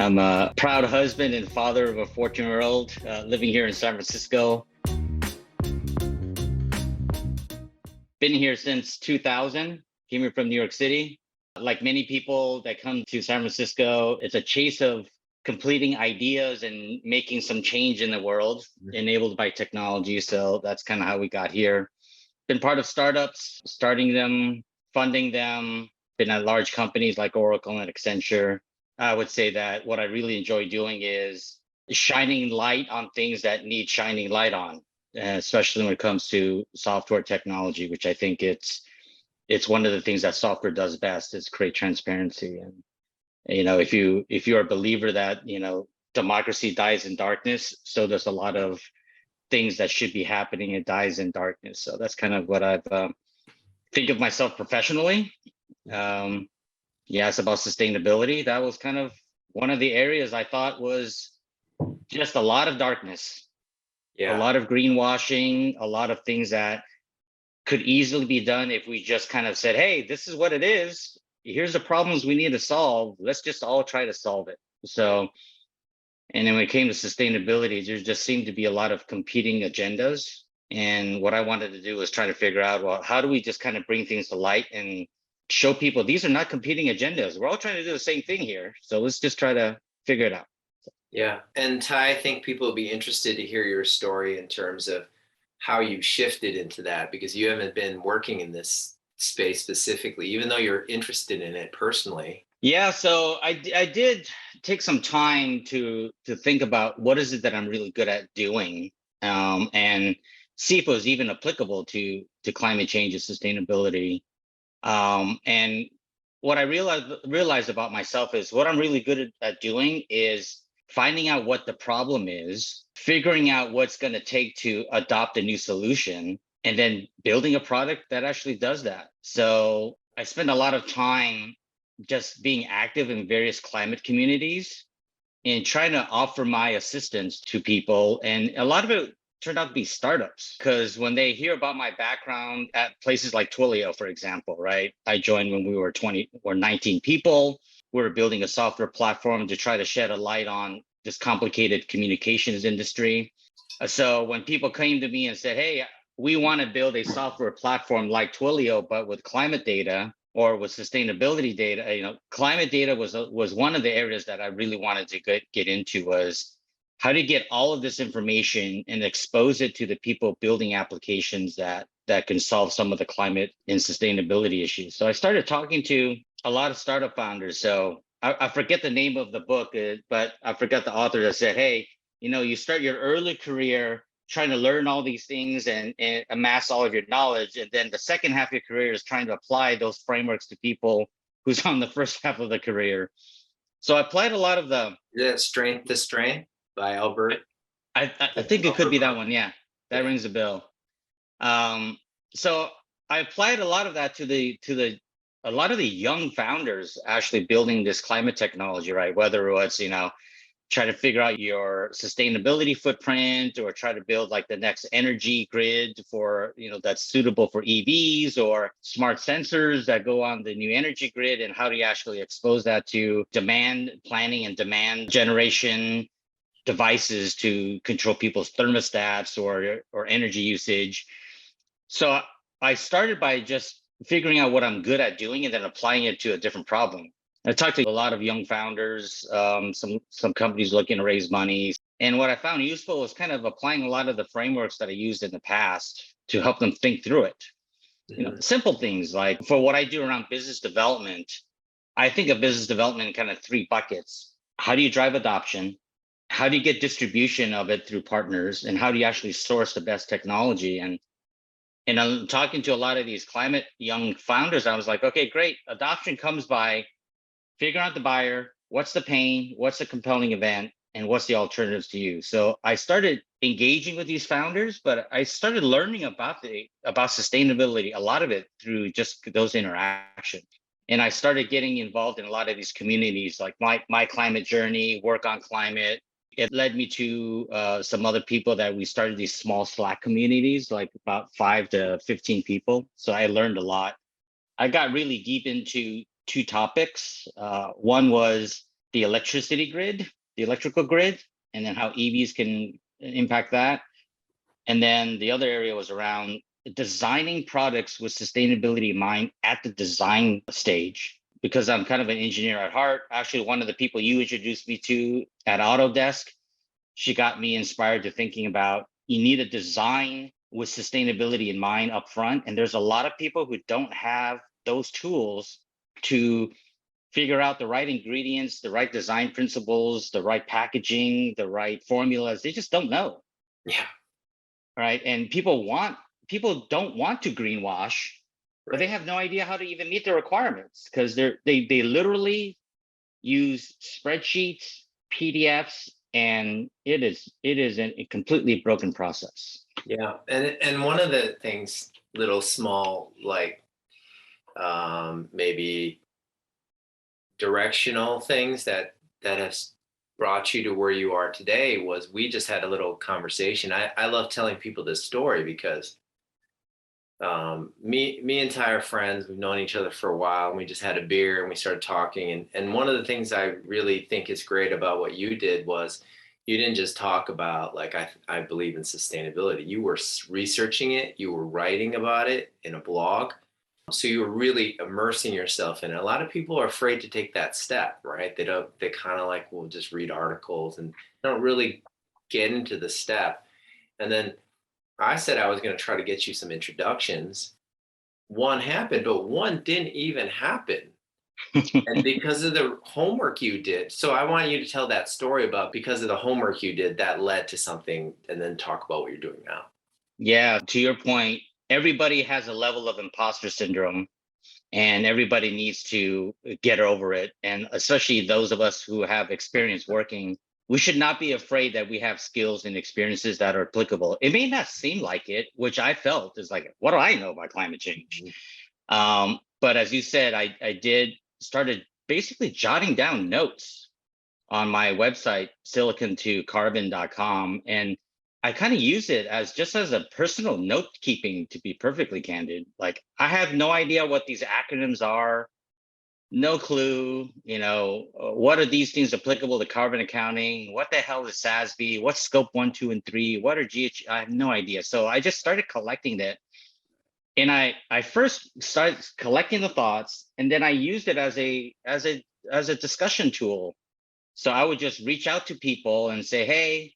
I'm a proud husband and father of a 14-year-old living here in San Francisco. Been here since 2000, came here from New York City. Like many people that come to San Francisco, it's a chase of completing ideas and making some change in the world enabled by technology. So that's kind of how we got here. Been part of startups, starting them, funding them, been at large companies like Oracle and Accenture. I would say that what I really enjoy doing is shining light on things that need shining light on, especially when it comes to software technology, which I think it's one of the things that software does best is create transparency. And if you're a believer that democracy dies in darkness, so does a lot of things that should be happening. It dies in darkness. So that's kind of what I've think of myself professionally. You asked about sustainability. That was kind of one of the areas I thought was just a lot of darkness, a lot of greenwashing, a lot of things that could easily be done if we just kind of said, hey, this is what it is. Here's the problems we need to solve. Let's just all try to solve it. So, and then when it came to sustainability, there just seemed to be a lot of competing agendas. And what I wanted to do was try to figure out, well, how do we just kind of bring things to light and show people these are not competing agendas. We're all trying to do the same thing here. So let's just try to figure it out. Yeah. And Ty, I think people will be interested to hear your story in terms of how you shifted into that, because you haven't been working in this space specifically, even though you're interested in it personally. Yeah, so I did take some time to think about what is it that I'm really good at doing, and see if it was even applicable to climate change and sustainability. And what I realized about myself is what I'm really good at doing is finding out what the problem is, figuring out what's going to take to adopt a new solution, and then building a product that actually does that. So I spend a lot of time just being active in various climate communities and trying to offer my assistance to people. And a lot of it turned out to be startups, because when they hear about my background at places like Twilio, for example, right? I joined when we were 20 or 19 people. We were building a software platform to try to shed a light on this complicated communications industry. So when people came to me and said, hey, we want to build a software platform like Twilio, but with climate data or with sustainability data, climate data was one of the areas that I really wanted to get into, was how to get all of this information and expose it to the people building applications that can solve some of the climate and sustainability issues. So I started talking to a lot of startup founders. So I forget the name of the book, but I forgot the author that said, hey, you start your early career trying to learn all these things and amass all of your knowledge. And then the second half of your career is trying to apply those frameworks to people who's on the first half of the career. So I applied a lot of the... Strength to Strain by Albert. I think it could be that one. Yeah, that rings a bell. So I applied a lot of that to a lot of the young founders actually building this climate technology, right? Whether it was, try to figure out your sustainability footprint, or try to build like the next energy grid for, that's suitable for EVs, or smart sensors that go on the new energy grid, and how do you actually expose that to demand planning and demand generation devices to control people's thermostats or energy usage. So I started by just figuring out what I'm good at doing and then applying it to a different problem. I talked to a lot of young founders, some companies looking to raise money. And what I found useful was kind of applying a lot of the frameworks that I used in the past to help them think through it. Simple things like, for what I do around business development, I think of business development in kind of three buckets. How do you drive adoption? How do you get distribution of it through partners? And how do you actually source the best technology? And I'm talking to a lot of these climate young founders. I was like, okay, great. Adoption comes by figuring out the buyer, what's the pain, what's the compelling event, and what's the alternatives to you. So I started engaging with these founders, but I started learning about sustainability, a lot of it through just those interactions. And I started getting involved in a lot of these communities, like my climate journey, work on climate. It led me to some other people that we started these small Slack communities, like about 5 to 15 people. So I learned a lot. I got really deep into two topics. One was the electricity grid, the electrical grid, and then how EVs can impact that. And then the other area was around designing products with sustainability in mind at the design stage. Because I'm kind of an engineer at heart. Actually, one of the people you introduced me to at Autodesk, she got me inspired to thinking about you need a design with sustainability in mind up front. And there's a lot of people who don't have those tools to figure out the right ingredients, the right design principles, the right packaging, the right formulas. They just don't know. Yeah. Right. And people don't want to greenwash, but they Right. have no idea how to even meet the requirements because they literally use spreadsheets, PDFs, and it is a completely broken process. Yeah. And one of the things, little small, like maybe directional things that has brought you to where you are today was we just had a little conversation. I love telling people this story because me and Ty are friends. We've known each other for a while, and we just had a beer and we started talking. And one of the things I really think is great about what you did was you didn't just talk about like I believe in sustainability. You were researching it, you were writing about it in a blog. So you were really immersing yourself in it. A lot of people are afraid to take that step, right? They kind of like will just read articles and don't really get into the step. And then I said I was going to try to get you some introductions. One happened, but one didn't even happen. And because of the homework you did. So I want you to tell that story about because of the homework you did that led to something and then talk about what you're doing now. Yeah, to your point, everybody has a level of imposter syndrome and everybody needs to get over it. And especially those of us who have experience working, we should not be afraid that we have skills and experiences that are applicable. It may not seem like it, which I felt is like, what do I know about climate change? But as you said, I did started basically jotting down notes on my website, silicon2carbon.com. And I kind of use it as just as a personal note keeping, to be perfectly candid. Like, I have no idea what these acronyms are, no clue. What are these things applicable to carbon accounting? What the hell is SASB? What's scope 1, 2, and 3? What are GH? I have no idea. So I just started collecting that. And I first started collecting the thoughts, and then I used it as a discussion tool. So I would just reach out to people and say, hey,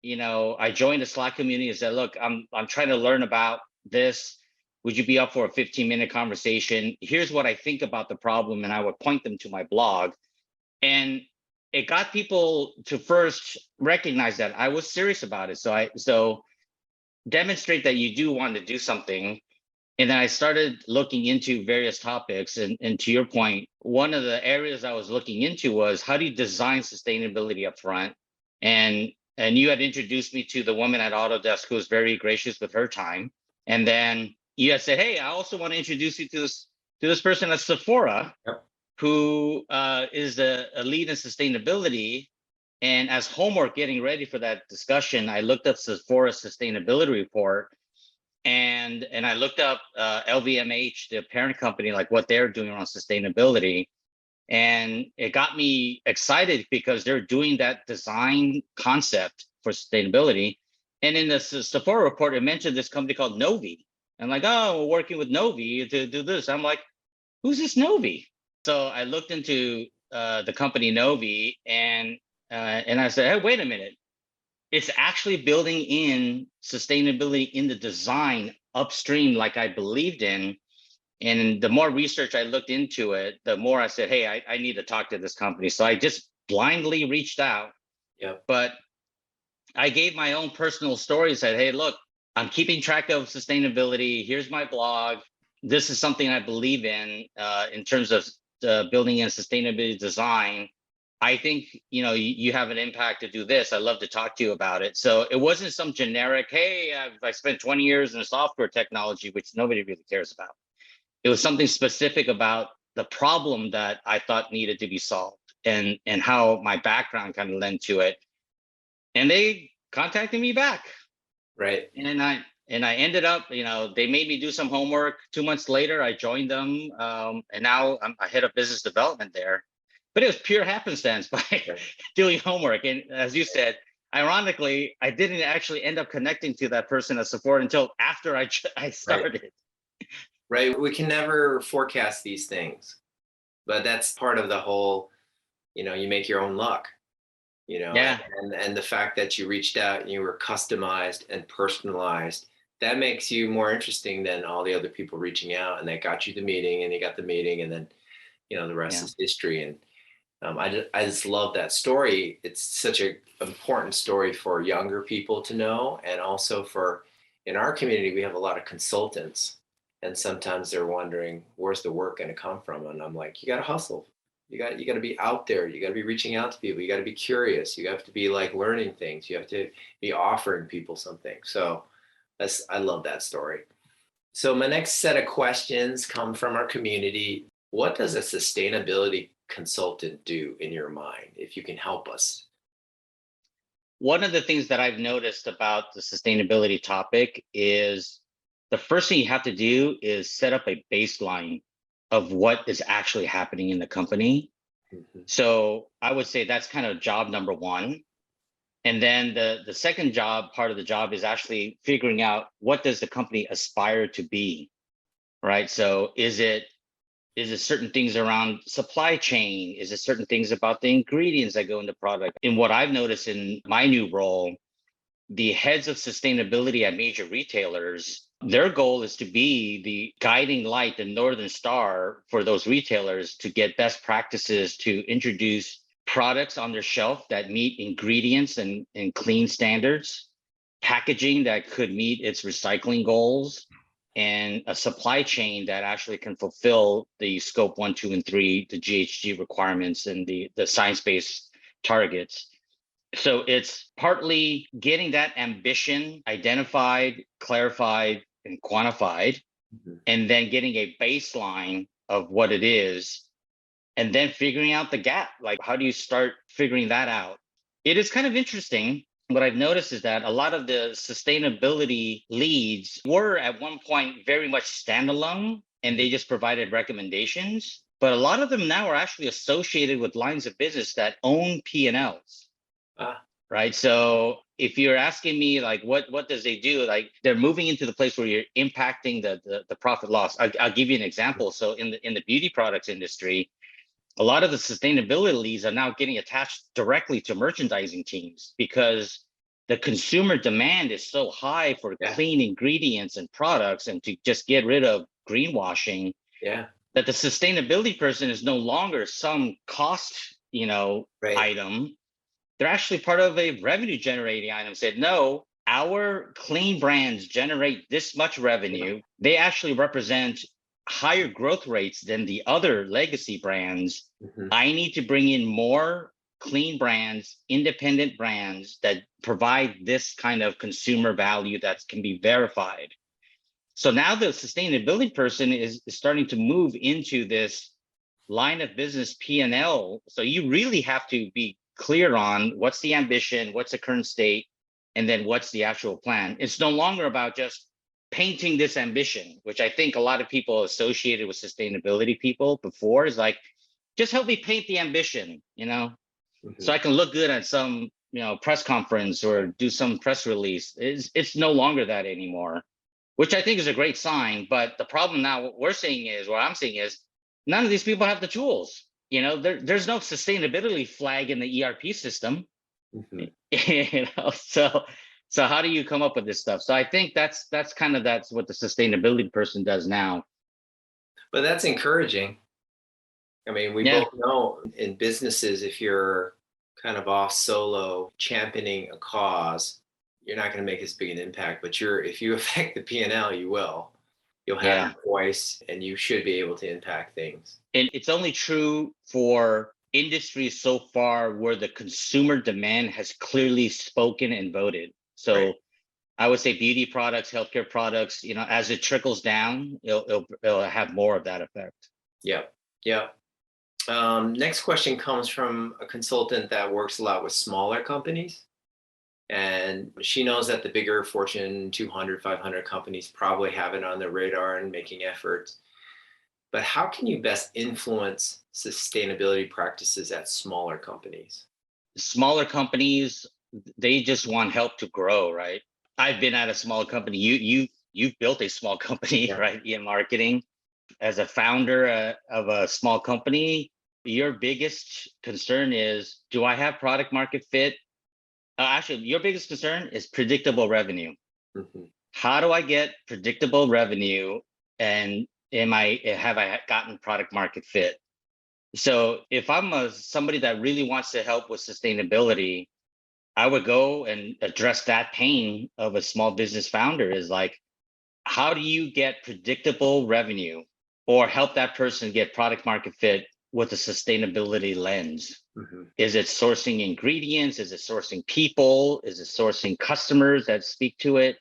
I joined a Slack community and said, look, I'm trying to learn about this. Would you be up for a 15-minute conversation? Here's what I think about the problem. And I would point them to my blog. And it got people to first recognize that I was serious about it. So demonstrate that you do want to do something. And then I started looking into various topics. And to your point, one of the areas I was looking into was how do you design sustainability up front? And you had introduced me to the woman at Autodesk who was very gracious with her time. And then you had said, hey, I also want to introduce you to this person at Sephora, Yep. who is a lead in sustainability. And as homework getting ready for that discussion, I looked up Sephora's sustainability report, and I looked up LVMH, the parent company, like what they're doing around sustainability. And it got me excited because they're doing that design concept for sustainability. And in the Sephora report, it mentioned this company called Novi. And like, oh, we're working with Novi to do this. I'm like, who's this Novi? So I looked into the company Novi, and I said, hey, wait a minute. It's actually building in sustainability in the design upstream, like I believed in. And the more research I looked into it, the more I said, hey, I need to talk to this company. So I just blindly reached out. Yep. But I gave my own personal story, said, hey, look, I'm keeping track of sustainability. Here's my blog. This is something I believe in terms of building in sustainability design. I think, you have an impact to do this. I'd love to talk to you about it. So it wasn't some generic, hey, I spent 20 years in software technology, which nobody really cares about. It was something specific about the problem that I thought needed to be solved, and how my background kind of lent to it. And they contacted me back. Right. And I ended up, they made me do some homework. 2 months later, I joined them. And now I'm a head of business development there. but it was pure happenstance by Right. doing homework. And as you said, ironically, I didn't actually end up connecting to that person at support until after I Right. started. Right. We can never forecast these things, but that's part of the whole, you make your own luck, Yeah, and the fact that you reached out and you were customized and personalized, that makes you more interesting than all the other people reaching out and they got you the meeting and you got the meeting and then, the rest yeah. is history. And I just love that story. It's such an important story for younger people to know. And also in our community, we have a lot of consultants. And sometimes they're wondering, where's the work going to come from? And I'm like, you got to hustle. You got to be out there. You got to be reaching out to people. You got to be curious. You have to be like learning things. You have to be offering people something. So I love that story. So my next set of questions come from our community. What does a sustainability consultant do in your mind, if you can help us? One of the things that I've noticed about the sustainability topic is the first thing you have to do is set up a baseline of what is actually happening in the company. Mhm. So I would say that's kind of job number one. And then the second job, part of the job, is actually figuring out what does the company aspire to be, right? So is it certain things around supply chain? Is it certain things about the ingredients that go in the product? And what I've noticed in my new role, the heads of sustainability at major retailers, their goal is to be the guiding light, the northern star for those retailers to get best practices to introduce products on their shelf that meet ingredients and clean standards, packaging that could meet its recycling goals, and a supply chain that actually can fulfill the scope 1, 2, and 3, the GHG requirements and the science-based targets. So it's partly getting that ambition identified, clarified, and quantified, Mhm. and then getting a baseline of what it is, and then figuring out the gap. Like, how do you start figuring that out? It is kind of interesting. What I've noticed is that a lot of the sustainability leads were at one point very much standalone and they just provided recommendations. But a lot of them now are actually associated with lines of business that own P&Ls, Ah, right? So if you're asking me like what does they do, like they're moving into the place where you're impacting the profit loss. I'll give you an example. So in the beauty products industry, a lot of the sustainability leads are now getting attached directly to merchandising teams because the consumer demand is so high for yeah, clean ingredients and products and to just get rid of greenwashing, yeah, that the sustainability person is no longer some cost, right. item. They're actually part of a revenue generating item. Said, no, our clean brands generate this much Yeah. revenue. They actually represent higher growth rates than the other legacy brands. Mhm. I need to bring in more clean brands, independent brands that provide this kind of consumer value that can be verified. So now the sustainability person is starting to move into this line of business P&L. So you really have to be clear on what's the ambition, what's the current state, and then what's the actual plan. It's no longer about just painting this ambition, which I think a lot of people associated with sustainability people before is like, just help me paint the ambition, so Mhm. I can look good at some, press conference or do some press release. It's no longer that anymore, which I think is a great sign. But the problem now, what I'm seeing is, none of these people have the tools. There's no sustainability flag in the ERP system. Mhm. So how do you come up with this stuff? So I think that's what the sustainability person does now. But that's encouraging. I mean, we Yeah, both know in businesses, if you're kind of off solo championing a cause, you're not going to make as big an impact. But if you affect the P&L, you will. You'll have yeah. your voice, and you should be able to impact things. And it's only true for industries so far where the consumer demand has clearly spoken and voted. Right. So I would say beauty products, healthcare products, as it trickles down, it'll have more of that effect. Yep. Yep. Next question comes from a consultant that works a lot with smaller companies. And she knows that the bigger Fortune 200, 500 companies probably have it on their radar and making efforts. But how can you best influence sustainability practices at smaller companies? Smaller companies, they just want help to grow, right? I've been at a small company. You've built a small company, Yeah. right? In marketing, as a founder of a small company, your biggest concern is, do I have product market fit? Actually, your biggest concern is predictable revenue. Mhm. How do I get predictable revenue? And have I gotten product market fit? So if I'm somebody that really wants to help with sustainability, I would go and address that pain of a small business founder is like, how do you get predictable revenue or help that person get product market fit with a sustainability lens? Mhm. Is it sourcing ingredients? Is it sourcing people? Is it sourcing customers that speak to it?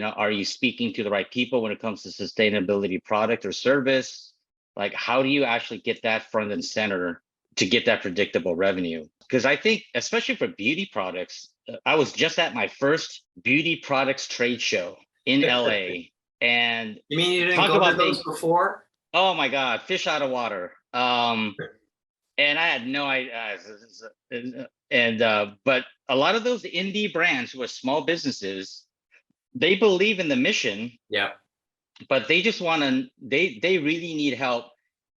Are you speaking to the right people when it comes to sustainability product or service? Like, how do you actually get that front and center to get that predictable revenue? Because I think, especially for beauty products, I was just at my first beauty products trade show in LA, and You mean you didn't talk go to about those being, before? oh my God, fish out of water. And I had no idea. But a lot of those indie brands who are small businesses, they believe in the mission, Yeah. but they just want to, they really need help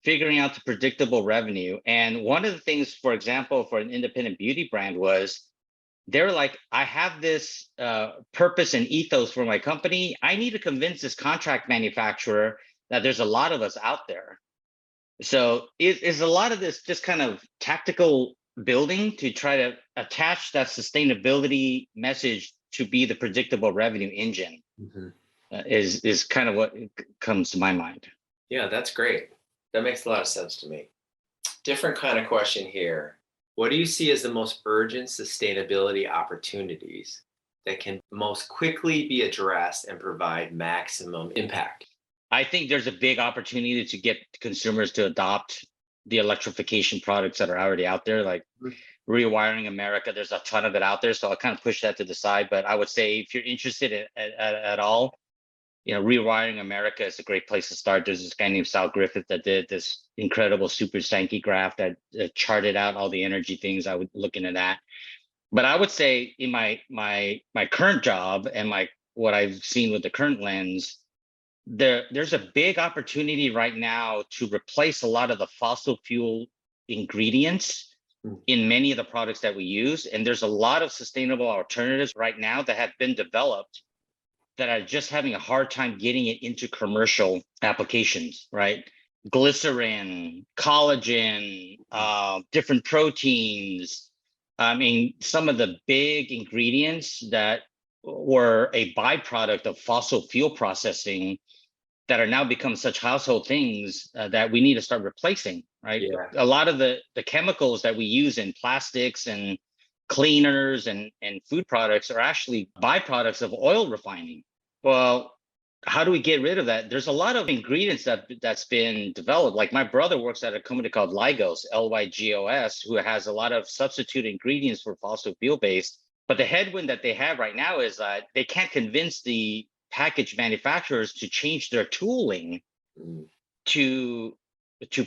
figuring out the predictable revenue. And one of the things, for example, for an independent beauty brand was, they're like, I have this purpose and ethos for my company. I need to convince this contract manufacturer that there's a lot of us out there. So it is a lot of this just kind of tactical building to try to attach that sustainability message to be the predictable revenue engine. Mhm. Is kind of what comes to my mind. Yeah, that's great. That makes a lot of sense to me. Different kind of question here. What do you see as the most urgent sustainability opportunities that can most quickly be addressed and provide maximum impact? I think there's a big opportunity to get consumers to adopt the electrification products that are already out there, like Mhm. Rewiring America. There's a ton of it out there, so I'll kind of push that to the side. But I would say if you're interested at all, Rewiring America is a great place to start. There's this guy named Sal Griffith that did this incredible super Sankey graph that charted out all the energy things. I would look into that. But I would say in my current job and my what I've seen with the current lens, there's a big opportunity right now to replace a lot of the fossil fuel ingredients Mm. in many of the products that we use. And there's a lot of sustainable alternatives right now that have been developed that are just having a hard time getting it into commercial applications, right? Glycerin, collagen, different proteins. I mean, some of the big ingredients that were a byproduct of fossil fuel processing that are now become such household things that we need to start replacing, right? Yeah. A lot of the chemicals that we use in plastics and cleaners and food products are actually byproducts of oil refining. Well, how do we get rid of that? There's a lot of ingredients that's been developed. Like my brother works at a company called Lygos, Lygos, who has a lot of substitute ingredients for fossil fuel based. But the headwind that they have right now is that they can't convince the package manufacturers to change their tooling Mm. to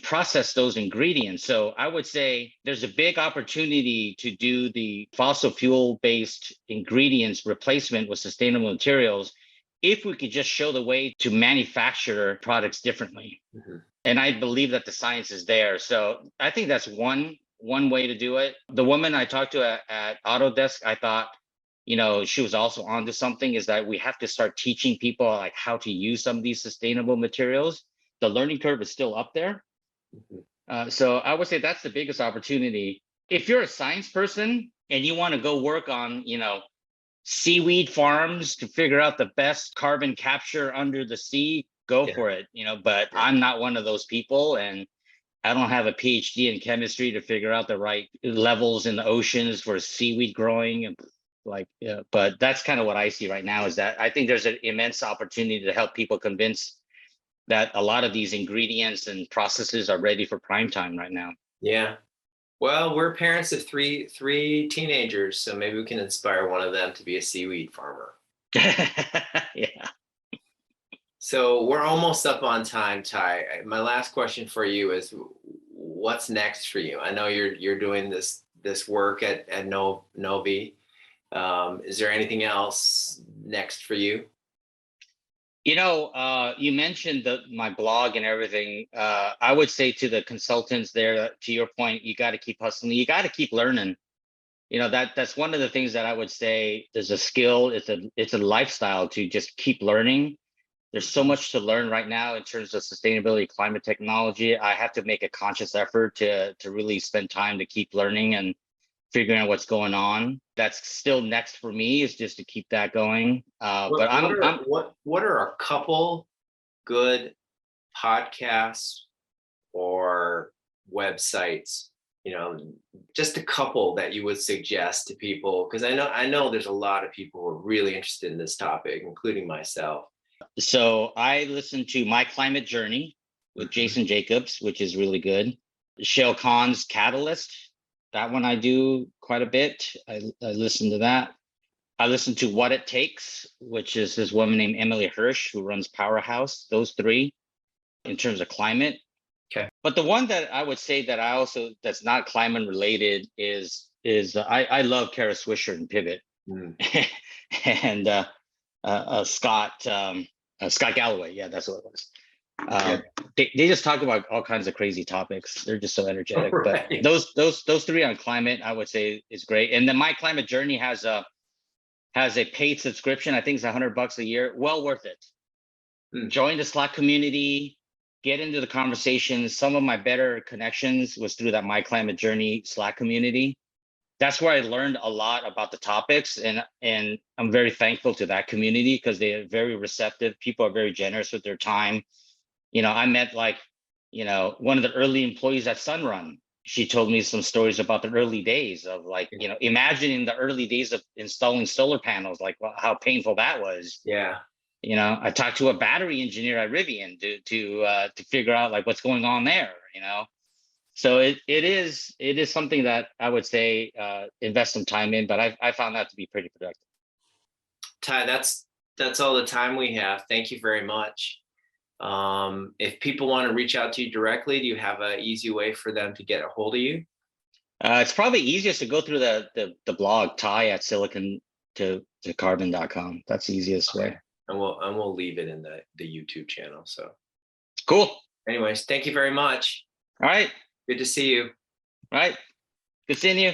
process those ingredients. So I would say there's a big opportunity to do the fossil fuel based ingredients replacement with sustainable materials if we could just show the way to manufacture products differently. Mhm. And I believe that the science is there. So I think that's one way to do it. The woman I talked to at Autodesk, I thought, she was also onto something, is that we have to start teaching people like how to use some of these sustainable materials. The learning curve is still up there. Mhm. So I would say that's the biggest opportunity. If you're a science person and you want to go work on, seaweed farms to figure out the best carbon capture under the sea, go Yeah. for it, but Yeah. I'm not one of those people. And I don't have a PhD in chemistry to figure out the right levels in the oceans for seaweed growing. And but that's kind of what I see right now, is that I think there's an immense opportunity to help people convince that a lot of these ingredients and processes are ready for prime time right now. Yeah. Well, we're parents of three teenagers, so maybe we can inspire one of them to be a seaweed farmer. Yeah. So we're almost up on time, Ty. My last question for you is, what's next for you? I know you're doing this work at Novi. Is there anything else next for you? You mentioned my blog and everything. I would say to the consultants there, to your point, you got to keep hustling. You got to keep learning. That's one of the things that I would say. There's a skill. It's a lifestyle to just keep learning. There's so much to learn right now in terms of sustainability, climate technology. I have to make a conscious effort to really spend time to keep learning and figuring out what's going on. That's still next for me, is just to keep that going. But What are a couple good podcasts or websites, just a couple that you would suggest to people? Because I know there's a lot of people who are really interested in this topic, including myself. So I listened to My Climate Journey with Jason Jacobs, which is really good. Shale Khan's Catalyst, that one I do quite a bit. I listen to that. I listen to What It Takes, which is this woman named Emily Hirsch who runs Powerhouse. Those three in terms of climate. Okay. But the one that I would say that that's not climate related is I love Kara Swisher and Pivot. And Scott Galloway. Yeah, that's what it was. They just talk about all kinds of crazy topics. They're just so energetic. Right. But those three on climate, I would say, is great. And then My Climate Journey has a paid subscription. I think it's $100 a year. Well worth it. Join the Slack community. Get into the conversations. Some of my better connections was through that My Climate Journey Slack community. That's where I learned a lot about the topics, and I'm very thankful to that community because they are very receptive. People are very generous with their time. I met one of the early employees at Sunrun. She told me some stories about the early days of imagining the early days of installing solar panels, how painful that was. Yeah. I talked to a battery engineer at Rivian to figure out what's going on there. So it is something that I would say invest some time in, but I found that to be pretty productive. Ty, that's all the time we have. Thank you very much. If people want to reach out to you directly, do you have an easy way for them to get a hold of you? It's probably easiest to go through the blog, Ty at silicon to carbon.com. That's the easiest way. And we'll leave it in the YouTube channel. So cool. Anyways, thank you very much. All right. Good to see you. All right. Good seeing you.